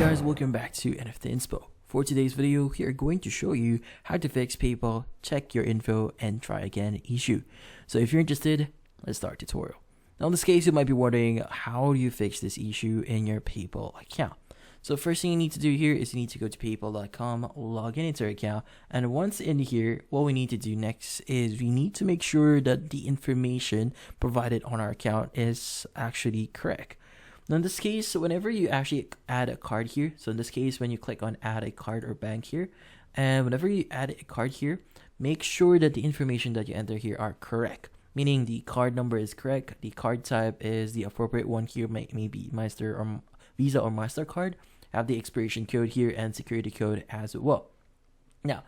guys, welcome back to NFT Inspo. For today's video, we are going to show you how to fix PayPal, check your info, and try again issue. So if you're interested, let's start tutorial. Now in this case, you might be wondering, how do you fix this issue in your PayPal account? So first thing you need to do here is you need to go to paypal.com, log in into your account, and once in here, what we need to do next is we need to make sure that the information provided on our account is actually correct. Now in this case, whenever you actually add a card here, so in this case, when you click on add a card or bank here, and whenever you add a card here, make sure that the information that you enter here are correct. Meaning the card number is correct, the card type is the appropriate one here, maybe Master or Visa or MasterCard, have the expiration code here and security code as well. Now,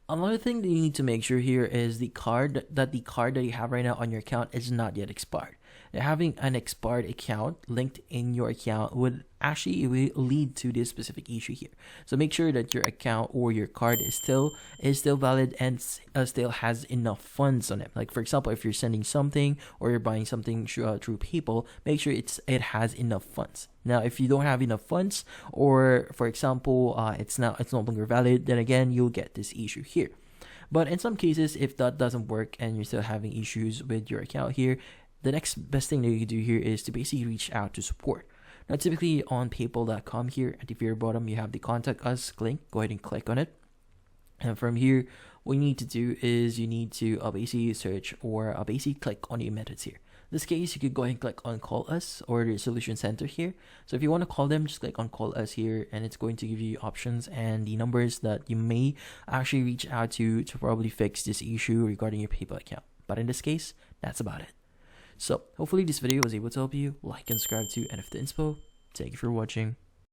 another thing that you need to make sure here is the card that you have right now on your account is not yet expired. Now, having an expired account linked in your account would actually lead to this specific issue here. So make sure that your account or your card is still valid and still has enough funds on it. Like for example, if you're sending something or you're buying something through PayPal, make sure it has enough funds. Now, if you don't have enough funds, or for example, it's no longer valid, then again, you'll get this issue here. But in some cases, if that doesn't work and you're still having issues with your account here, the next best thing that you can do here is to basically reach out to support. Now, typically on paypal.com here, at the very bottom, you have the contact us link. Go ahead and click on it. And from here, what you need to do is you need to basically search or basically click on your methods here. In this case, you could go ahead and click on call us or the solution center here. So if you want to call them, just click on call us here, and it's going to give you options and the numbers that you may actually reach out to probably fix this issue regarding your PayPal account. But in this case, that's about it. So hopefully this video was able to help you. Like and subscribe to NFT Inspo. Thank you for watching.